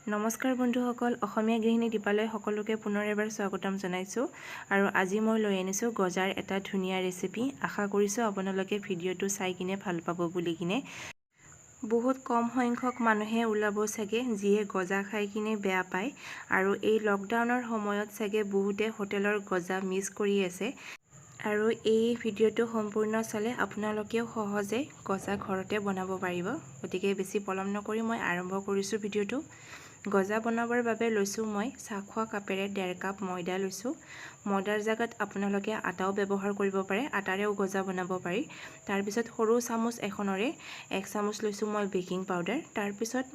নমস্কাৰ বন্ধুসকল, অসমীয়া গৃহিণী দীপালৈ সকলোকে পুনৰ এবাৰ স্বাগতম জনাইছোঁ। আৰু আজি মই লৈ আনিছোঁ গজাৰ এটা ধুনীয়া ৰেচিপি। আশা কৰিছোঁ আপোনালোকে ভিডিঅ'টো চাই কিনে ভাল পাব বুলি কিনে। বহুত কম সংখ্যক মানুহে ওলাব চাগে যিয়ে গজা খাই কিনে বেয়া পায়, আৰু এই লকডাউনৰ সময়ত চাগে বহুতে হোটেলৰ গজা মিছ কৰি আছে। আৰু এই ভিডিঅ'টো সম্পূৰ্ণ চালে আপোনালোকেও সহজে গজা ঘৰতে বনাব পাৰিব। গতিকে বেছি পলম নকৰি মই আৰম্ভ কৰিছোঁ ভিডিঅ'টো। গজা বনাবৰ বাবে লৈছোঁ মই চাহ খোৱা কাপেৰে 1.5 কাপ ময়দা লৈছোঁ। ময়দাৰ জেগাত আপোনালোকে আটাও ব্যৱহাৰ কৰিব পাৰে, আটাৰেও গজা বনাব পাৰি। তাৰপিছত সৰু চামুচ এখনৰে 1 চামুচ লৈছোঁ মই বেকিং পাউডাৰ। তাৰপিছত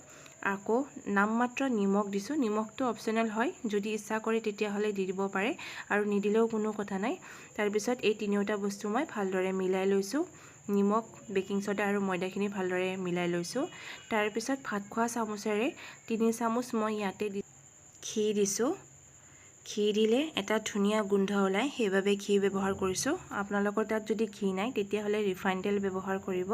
আকৌ নামমাত্ৰ নিমখ দিছোঁ। নিমখটো অপশ্যনেল হয়, যদি ইচ্ছা কৰে তেতিয়াহ'লে দি দিব পাৰে, আৰু নিদিলেও কোনো কথা নাই। তাৰপিছত এই তিনিওটা বস্তু মই ভালদৰে মিলাই লৈছোঁ। নিমখ, বেকিং সোডা আৰু ময়দাখিনি ভালদৰে মিলাই লৈছোঁ। তাৰপিছত ভাত খোৱা চামুচেৰে 3 চামুচ মই ইয়াতে ঘি দিছোঁ। ঘি দিলে এটা ধুনীয়া গোন্ধ ওলায়, সেইবাবে ঘি ব্যৱহাৰ কৰিছোঁ। আপোনালোকৰ তাত যদি ঘি নাই তেতিয়াহ'লে ৰিফাইন তেল ব্যৱহাৰ কৰিব,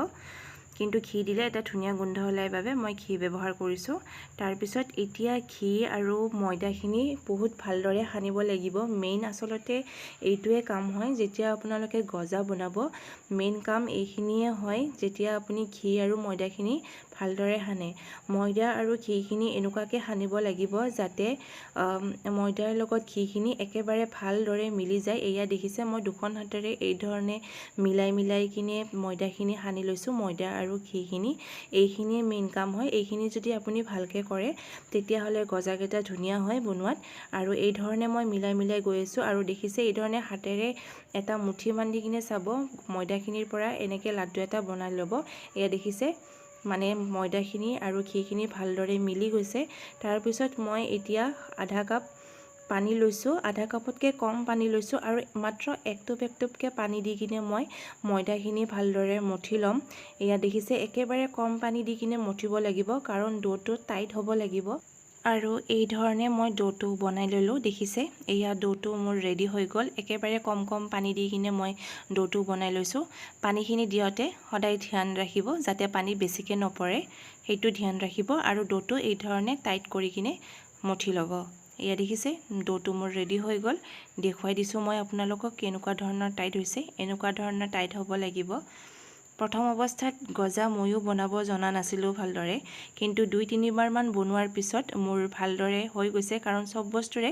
কিন্তু ঘি দিলে এটা ধুনীয়া গোন্ধ ওলায় বাবে মই ঘি ব্যৱহাৰ কৰিছোঁ। তাৰপিছত এতিয়া ঘি আৰু ময়দাখিনি বহুত ভালদৰে সানিব লাগিব। মেইন আচলতে এইটোৱে কাম হয় যেতিয়া আপোনালোকে গজা বনাব। মেইন কাম এইখিনিয়ে হয় যেতিয়া আপুনি ঘি আৰু ময়দাখিনি ভালদৰে সানে। ময়দা আৰু ঘিখিনি এনেকুৱাকৈ সানিব লাগিব যাতে ময়দাৰ লগত ঘিখিনি একেবাৰে ভালদৰে মিলি যায়। এয়া দেখিছে মই দুখন হাতেৰে এই ধৰণে মিলাই কিনে ময়দাখিনি সানি লৈছোঁ। ময়দা আৰু ঘিখিনি এইখিনিয়ে মেইন কাম হয়। এইখিনি যদি আপুনি ভালকৈ কৰে তেতিয়াহ'লে গজাকেইটা ধুনীয়া হয় বনোৱাত। আৰু এই ধৰণে মই মিলাই গৈ আছোঁ। আৰু দেখিছে এই ধৰণে হাতেৰে এটা মুঠি বান্ধি কিনে চাব, ময়দাখিনিৰ পৰা এনেকৈ লাড্ডু এটা বনাই ল'ব। এয়া দেখিছে মানে ময়দাখিনি আৰু ঘিখিনি ভালদৰে মিলি গৈছে। তাৰপিছত মই এতিয়া আধা কাপ পানী লৈছোঁ। আধা কাপতকৈ কম পানী লৈছোঁ, আৰু মাত্ৰ এক টোপকৈ পানী দি কিনে মই ময়দাখিনি ভালদৰে মঠি ল'ম। এয়া দেখিছে একেবাৰে কম পানী দি কিনে মঠিব লাগিব, কাৰণ ডোটো টাইট হ'ব লাগিব। আৰু এই ধৰণে মই ডোটো বনাই ল'লোঁ। দেখিছে এয়া ডোটো মোৰ ৰেডি হৈ গ'ল। একেবাৰে কম পানী দি কিনে মই ডোটো বনাই লৈছোঁ। পানীখিনি দিওঁতে সদায় ধ্যান ৰাখিব যাতে পানী বেছিকৈ নপৰে, সেইটো ধ্যান ৰাখিব। আৰু ডোটো এই ধৰণে টাইট কৰি কিনে মঠি ল'ব। এয়া দেখিছে ডোটো মোৰ ৰেডি হৈ গ'ল। দেখুৱাই দিছোঁ মই আপোনালোকক কেনেকুৱা ধৰণৰ টাইট হৈছে। এনেকুৱা ধৰণৰ টাইট হ'ব লাগিব। প্ৰথম অৱস্থাত গজা ময়ো বনাব জনা নাছিলোঁ ভালদৰে, কিন্তু 2-3 বাৰমান বনোৱাৰ পিছত মোৰ ভালদৰে হৈ গৈছে। কাৰণ চব বস্তুৰে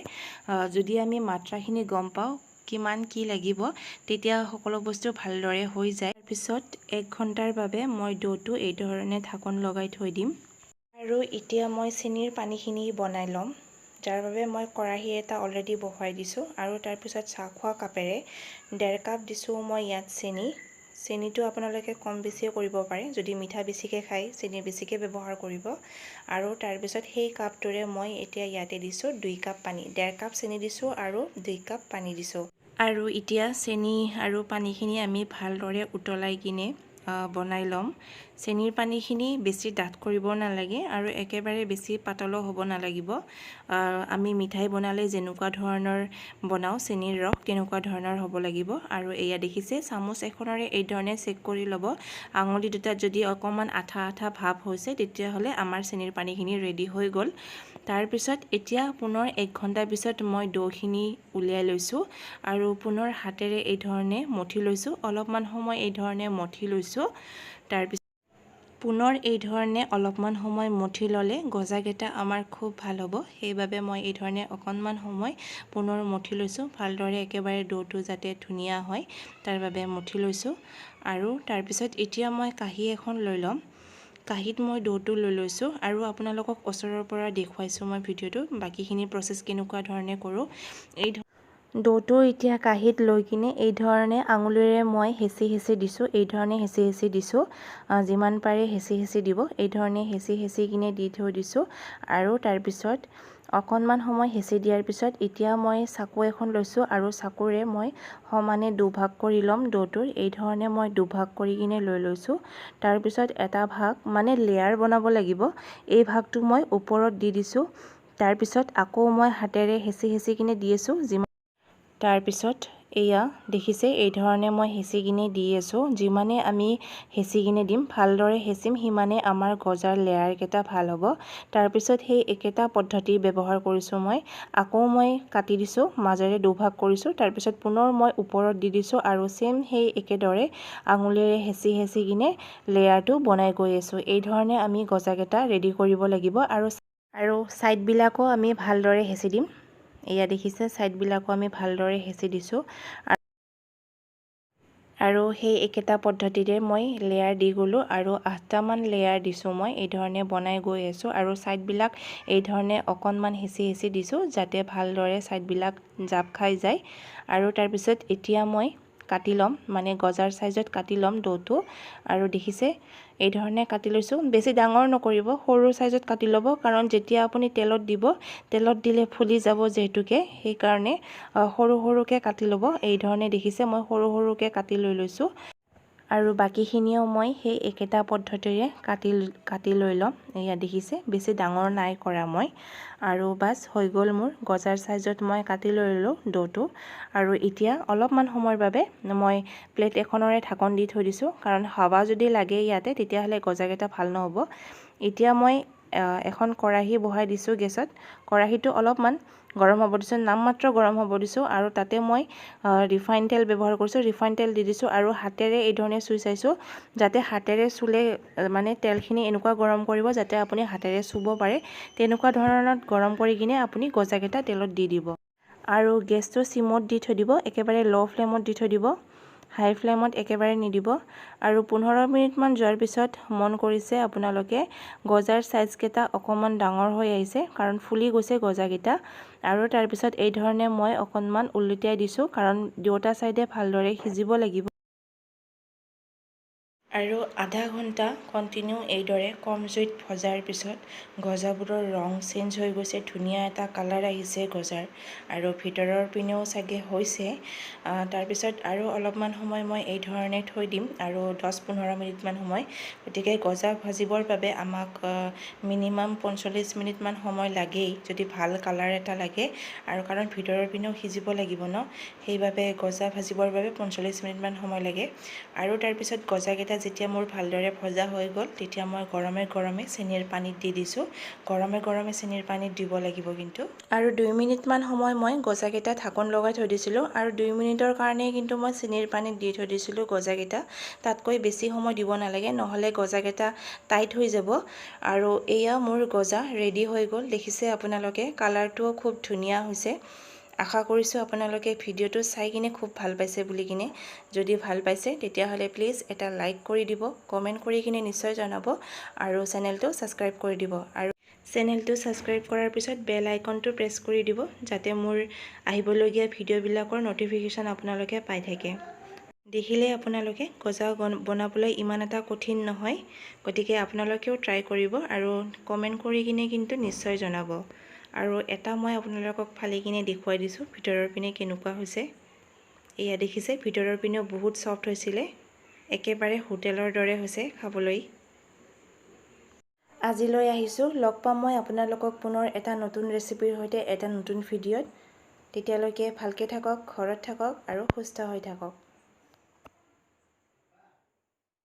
যদি আমি মাত্ৰাখিনি গম পাওঁ কিমান কি লাগিব, তেতিয়া সকলো বস্তু ভালদৰে হৈ যায়। তাৰপিছত 1 ঘণ্টাৰ বাবে মই ডোটো এই ধৰণে ঢাকন লগাই থৈ দিম। আৰু এতিয়া মই চেনিৰ পানীখিনি বনাই ল'ম, যাৰ বাবে মই কেৰাহী এটা অলৰেডি বহাই দিছোঁ। আৰু তাৰপিছত চাহ খোৱা কাপেৰে 1.5 কাপ দিছোঁ মই ইয়াত চেনি। চেনিটো আপোনালোকে কম বেছিও কৰিব পাৰে, যদি মিঠা বেছিকৈ খায় চেনি বেছিকৈ ব্যৱহাৰ কৰিব। আৰু তাৰপিছত সেই কাপটোৰে মই এতিয়া ইয়াতে দিছোঁ 2 কাপ পানী। 1.5 কাপ চেনি দিছোঁ আৰু 2 কাপ পানী দিছোঁ। আৰু এতিয়া চেনি আৰু পানীখিনি আমি ভালদৰে উতলাই কিনে বনাই ল'ম। চেনিৰ পানীখিনি বেছি ডাঠ কৰিব নালাগে, আৰু একেবাৰে বেছি পাতলো হ'ব নালাগিব। আমি মিঠাই বনালে যেনেকুৱা ধৰণৰ বনাওঁ চেনিৰ ৰস, তেনেকুৱা ধৰণৰ হ'ব লাগিব। আৰু এয়া দেখিছে চামুচ এখনৰে এই ধৰণে চেক কৰি ল'ব। আঙুলি দুটাত যদি অকণমান আঠা ভাৱ হৈছে তেতিয়াহ'লে আমাৰ চেনিৰ পানীখিনি ৰেডি হৈ গ'ল। তাৰপিছত এতিয়া পুনৰ 1 ঘণ্টাৰ পিছত মই ডোখিনি উলিয়াই লৈছোঁ, আৰু পুনৰ হাতেৰে এই ধৰণে মঠি লৈছোঁ। অলপমান সময় এই ধৰণে মঠি লৈছোঁ। তাৰপিছত পুনৰ এই ধৰণে অলপমান সময় মঠি ল'লে গজাকেইটা আমাৰ খুব ভাল হ'ব। সেইবাবে মই এই ধৰণে অকণমান সময় পুনৰ মঠি লৈছোঁ। ভালদৰে একেবাৰে ডোটো যাতে ধুনীয়া হয় তাৰ বাবে মঠি লৈছোঁ। আৰু তাৰপিছত এতিয়া মই কাঁহী এখন লৈ ল'ম। কাঁহীত মই ডোটো লৈ লৈছোঁ, আৰু আপোনালোকক ওচৰৰ পৰা দেখুৱাইছোঁ মই ভিডিঅ'টো বাকীখিনি প্ৰচেছ কেনেকুৱা ধৰণে কৰোঁ। এই ডোটো এতিয়া কাঁহীত লৈ কিনে এই ধৰণে আঙুলিৰে মই হেঁচি দিছোঁ। এই ধৰণে হেঁচি দিছোঁ। যিমান পাৰে হেঁচি দিব। এই ধৰণে হেঁচি কিনে দি থৈ দিছোঁ। আৰু তাৰপিছত অকণমান সময় হেঁচি দিয়াৰ পিছত এতিয়া মই চাকু এখন লৈছোঁ, আৰু চাকুৰে মই সমানে দুভাগ কৰি ল'ম ডোটোৰ। এই ধৰণে মই দুভাগ কৰি কিনে লৈ লৈছোঁ। তাৰপিছত এটা ভাগ মানে লেয়াৰ বনাব লাগিব, এই ভাগটো মই ওপৰত দি দিছোঁ। তাৰপিছত আকৌ মই হাতেৰে হেঁচি কিনে দি আছোঁ। তাৰপিছত এয়া দেখিছে এই ধৰণে মই হেঁচি কিনে দি আছোঁ। যিমানে আমি হেঁচি কিনে দিম ভালদৰে হেঁচিম সিমানে আমাৰ গজাৰ লেয়াৰকেইটা ভাল হ'ব। তাৰপিছত সেই একেটা পদ্ধতি ব্যৱহাৰ কৰিছোঁ মই। আকৌ মই কাটি দিছোঁ, মাজেৰে দুভাগ কৰিছোঁ, তাৰপিছত পুনৰ মই ওপৰত দি দিছোঁ আৰু ছেম সেই একেদৰে আঙুলিৰে হেঁচি হেঁচি কিনে লেয়াৰটো বনাই গৈ আছোঁ। এই ধৰণে আমি গজাকেইটা ৰেডি কৰিব লাগিব আৰু ছাইডবিলাকো আমি ভালদৰে হেঁচি দিম। এয়া দেখিছে ছাইডবিলাকো আমি ভালদৰে হেঁচি দিছোঁ আৰু সেই একেটা পদ্ধতিৰে মই লেয়াৰ দি গ'লোঁ আৰু 8টামান লেয়াৰ দিছোঁ মই। এই ধৰণে বনাই গৈ আছোঁ আৰু ছাইডবিলাক এই ধৰণে অকণমান হেঁচি হেঁচি দিছোঁ যাতে ভালদৰে ছাইডবিলাক জাপ খাই যায়। আৰু তাৰপিছত এতিয়া মই কাটি ল'ম, মানে গজাৰ চাইজত কাটি ল'ম ডোটো। আৰু দেখিছে এই ধৰণে কাটি লৈছোঁ। বেছি ডাঙৰ নকৰিব, সৰু চাইজত কাটি ল'ব, কাৰণ যেতিয়া আপুনি তেলত দিব, তেলত দিলে ফুলি যাব যিহেতুকে, সেইকাৰণে সৰু সৰুকৈ কাটি ল'ব। এই ধৰণে দেখিছে মই সৰু সৰুকৈ কাটি লৈ লৈছোঁ আৰু বাকীখিনিও মই সেই একেটা পদ্ধতিৰে কাটি লৈ ল'ম। এয়া দেখিছে বেছি ডাঙৰ নাই কৰা মই। আৰু বাছ হৈ গ'ল মোৰ গজাৰ চাইজত মই কাটি লৈ ল'লোঁ ডোটো। আৰু এতিয়া অলপমান সময়ৰ বাবে মই প্লেট এখনৰে ঢাকন দি থৈ দিছোঁ, কাৰণ হাৱা যদি লাগে ইয়াতে তেতিয়াহ'লে গজাকেইটা ভাল নহ'ব। এতিয়া মই এখন কেৰাহী বহাই দিছোঁ গেছত। কেৰাহীটো অলপমান গৰম হ'ব দিছোঁ, নামমাত্ৰ গৰম হ'ব দিছোঁ আৰু তাতে মই ৰিফাইন তেল ব্যৱহাৰ কৰিছোঁ। ৰিফাইন তেল দি দিছোঁ আৰু হাতেৰে এই ধৰণে চুই চাইছোঁ, যাতে হাতেৰে চুলে মানে তেলখিনি এনেকুৱা গৰম কৰিব যাতে আপুনি হাতেৰে চুব পাৰে। তেনেকুৱা ধৰণত গৰম কৰি কিনে আপুনি গজাকেইটা তেলত দি দিব আৰু গেছটো চিমত দি থৈ দিব, একেবাৰে ল' ফ্লেমত দি থৈ দিব, হাই ফ্লেমত একেবাৰে নিদিব। আৰু 15 মিনিটমান যোৱাৰ পিছত মন কৰিছে আপোনালোকে গজাৰ চাইজকেইটা অকণমান ডাঙৰ হৈ আহিছে, কাৰণ ফুলি গৈছে গজাকেইটা। আৰু তাৰপিছত এই ধৰণে মই অকণমান উলটিয়াই দিছোঁ, কাৰণ দুয়োটা ছাইডে ভালদৰে সিজিব লাগিব। আৰু আধা ঘণ্টা কণ্টিনিউ এইদৰে কম জুইত ভজাৰ পিছত গজাবোৰৰ ৰং চেঞ্জ হৈ গৈছে, ধুনীয়া এটা কালাৰ আহিছে গজাৰ, আৰু ভিতৰৰ পিনেও চাগে হৈছে। তাৰপিছত আৰু অলপমান সময় মই এই ধৰণে থৈ দিম আৰু 10-15 মিনিটমান সময়। গতিকে গজা ভাজিবৰ বাবে আমাক মিনিমাম 45 মিনিটমান সময় লাগেই, যদি ভাল কালাৰ এটা লাগে। আৰু কাৰণ ভিতৰৰ পিনেও সিজিব লাগিব ন, সেইবাবে গজা ভাজিবৰ বাবে 45 মিনিটমান সময় লাগে। আৰু তাৰপিছত গজাকেইটা যেতিয়া মোৰ ভালদৰে ভজা হৈ গ'ল, তেতিয়া মই গৰমে গৰমে চেনিৰ পানীত দি দিছোঁ। গৰমে গৰমে চেনিৰ পানীত দিব লাগিব কিন্তু। আৰু 2 মিনিটমান সময় মই গজাকেইটা ঢাকন লগাই থৈ দিছিলোঁ, আৰু 2 মিনিটৰ কাৰণেই কিন্তু মই চেনিৰ পানীত দি থৈ দিছিলোঁ গজাকেইটা। তাতকৈ বেছি সময় দিব নালাগে, নহ'লে গজাকেইটা টাইট হৈ যাব। আৰু এয়া মোৰ গজা ৰেডি হৈ গ'ল। দেখিছে আপোনালোকে কালাৰটোও খুব ধুনীয়া হৈছে। আশা কৰিছোঁ আপোনালোকে ভিডিঅ'টো চাই কিনে খুব ভাল পাইছে বুলি কিনে। যদি ভাল পাইছে তেতিয়াহ'লে প্লিজ এটা লাইক কৰি দিব, কমেণ্ট কৰি কিনে নিশ্চয় জনাব আৰু চেনেলটো ছাবস্ক্ৰাইব কৰি দিব। আৰু চেনেলটো ছাবস্ক্ৰাইব কৰাৰ পিছত বেল আইকনটো প্ৰেছ কৰি দিব, যাতে মোৰ আহিবলগীয়া ভিডিঅ'বিলাকৰ ন'টিফিকেশ্যন আপোনালোকে পাই থাকে। দেখিলে আপোনালোকে গজা বনাবলৈ ইমান এটা কঠিন নহয়, গতিকে আপোনালোকেও ট্ৰাই কৰিব আৰু কমেণ্ট কৰি কিনে কিন্তু নিশ্চয় জনাব। আৰু এটা মই আপোনালোকক ফালি কিনে দেখুৱাই দিছোঁ ভিতৰৰ পিনে কেনেকুৱা হৈছে। এয়া দেখিছে ভিতৰৰ পিনেও বহুত ছফ্ট হৈছিলে, একেবাৰে হোটেলৰ দৰে হৈছে খাবলৈ। আজিলৈ আহিছোঁ, লগ পাম মই আপোনালোকক পুনৰ এটা নতুন ৰেচিপিৰ সৈতে এটা নতুন ভিডিঅ'ত। তেতিয়ালৈকে ভালকৈ থাকক, ঘৰত থাকক আৰু সুস্থ হৈ থাকক।